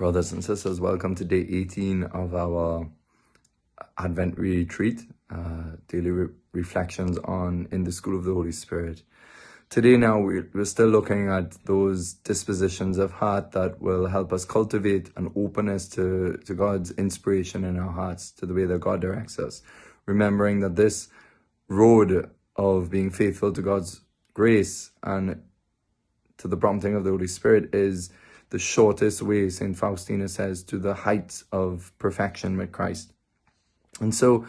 Brothers and sisters, welcome to day 18 of our Advent retreat, daily reflections on In the School of the Holy Spirit. Today now we're still looking at those dispositions of heart that will help us cultivate an openness to God's inspiration in our hearts, to the way that God directs us. Remembering that this road of being faithful to God's grace and to the prompting of the Holy Spirit is the shortest way, St. Faustina says, to the heights of perfection with Christ. And so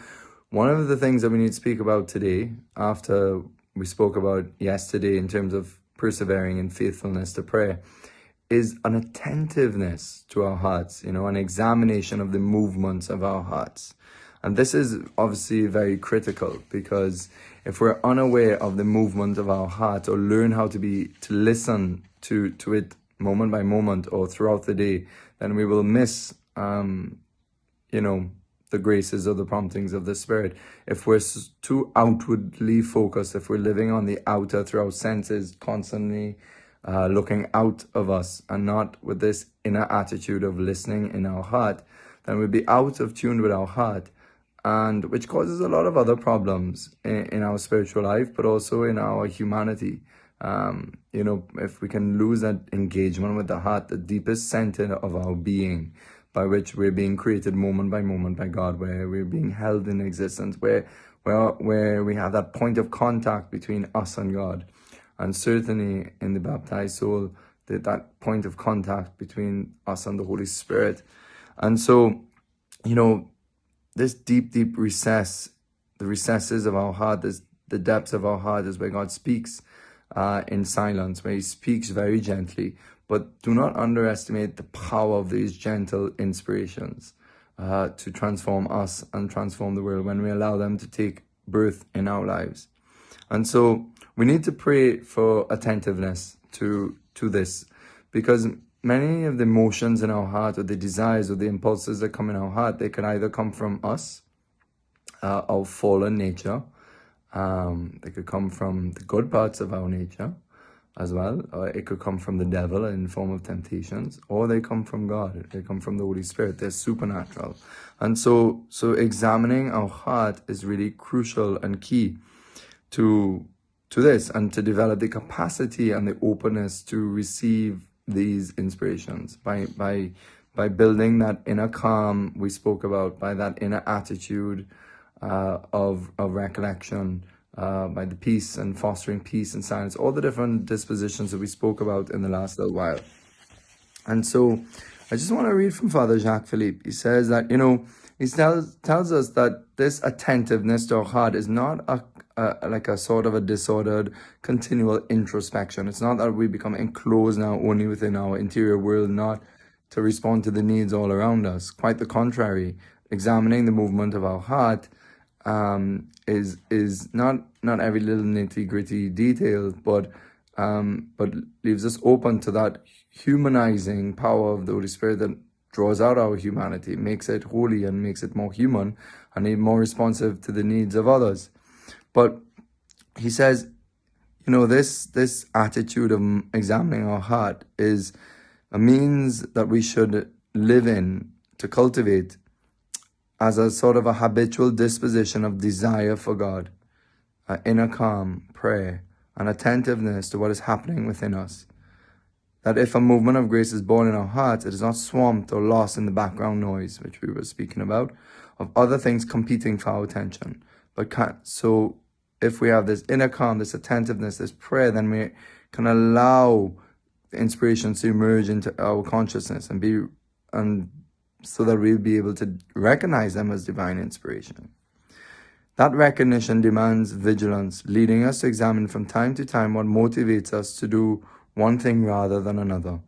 one of the things that we need to speak about today, after we spoke about yesterday in terms of persevering in faithfulness to prayer, is an attentiveness to our hearts, an examination of the movements of our hearts. And this is obviously very critical, because if we're unaware of the movement of our heart, or learn how to listen to it moment by moment or throughout the day, then we will miss, the graces or the promptings of the Spirit. If we're too outwardly focused, if we're living on the outer through our senses, constantly looking out of us and not with this inner attitude of listening in our heart, then we'll be out of tune with our heart, and which causes a lot of other problems in our spiritual life, but also in our humanity. If we can lose that engagement with the heart, the deepest center of our being, by which we're being created moment by moment by God, where we're being held in existence, where we have that point of contact between us and God. And certainly in the baptized soul, that point of contact between us and the Holy Spirit. And so, this deep recess, the recesses of our heart, the depths of our heart, is where God speaks in silence, where he speaks very gently. But do not underestimate the power of these gentle inspirations to transform us and transform the world when we allow them to take birth in our lives. And so we need to pray for attentiveness to this, because many of the emotions in our heart, or the desires or the impulses that come in our heart, they can either come from us, our fallen nature. They could come from the good parts of our nature as well, or it could come from the devil in form of temptations, or they come from God. They come from the Holy Spirit. They're supernatural. And so examining our heart is really crucial and key to this, and to develop the capacity and the openness to receive these inspirations by building that inner calm we spoke about, by that inner attitude of recollection, by the peace and fostering peace and silence, all the different dispositions that we spoke about in the last little while. And so I just want to read from Father Jacques Philippe. He says that, he tells us that this attentiveness to our heart is not like a sort of a disordered continual introspection. It's not that we become enclosed now only within our interior world, not to respond to the needs all around us. Quite the contrary. Examining the movement of our heart is not every little nitty-gritty detail, but leaves us open to that humanizing power of the Holy Spirit that draws out our humanity, makes it holy and makes it more human and even more responsive to the needs of others. But he says, this attitude of examining our heart is a means that we should live in, to cultivate as a sort of a habitual disposition of desire for God, inner calm, prayer, and attentiveness to what is happening within us. That if a movement of grace is born in our hearts, it is not swamped or lost in the background noise, which we were speaking about, of other things competing for our attention. So if we have this inner calm, this attentiveness, this prayer, then we can allow the inspirations to emerge into our consciousness and so that we'll be able to recognize them as divine inspiration. That recognition demands vigilance, leading us to examine from time to time what motivates us to do one thing rather than another.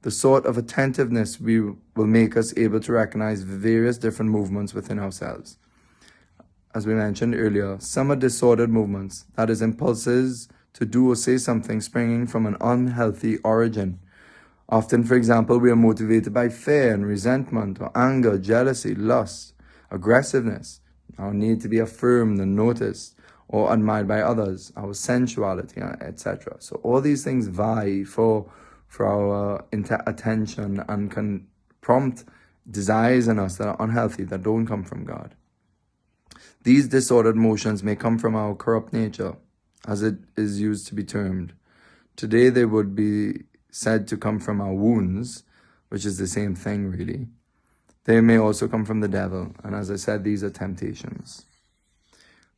The sort of attentiveness will make us able to recognize various different movements within ourselves. As we mentioned earlier, some are disordered movements, that is, impulses to do or say something springing from an unhealthy origin. Often, for example, we are motivated by fear and resentment, or anger, jealousy, lust, aggressiveness, our need to be affirmed and noticed or admired by others, our sensuality, etc. So all these things vie for our attention and can prompt desires in us that are unhealthy, that don't come from God. These disordered motions may come from our corrupt nature, as it is used to be termed. Today they would be said to come from our wounds, which is the same thing really. They may also come from the devil, and as I said, these are temptations.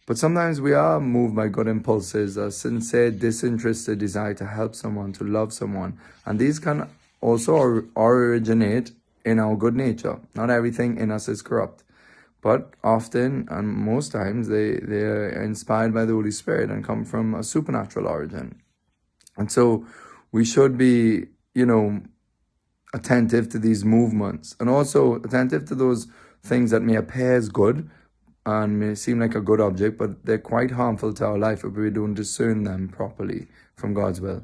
But sometimes we are moved by good impulses, a sincere, disinterested desire to help someone, to love someone. And these can also originate in our good nature. Not everything in us is corrupt. But often, and most times, they are inspired by the Holy Spirit and come from a supernatural origin. And so we should be, attentive to these movements, and also attentive to those things that may appear as good and may seem like a good object, but they're quite harmful to our life if we don't discern them properly from God's will.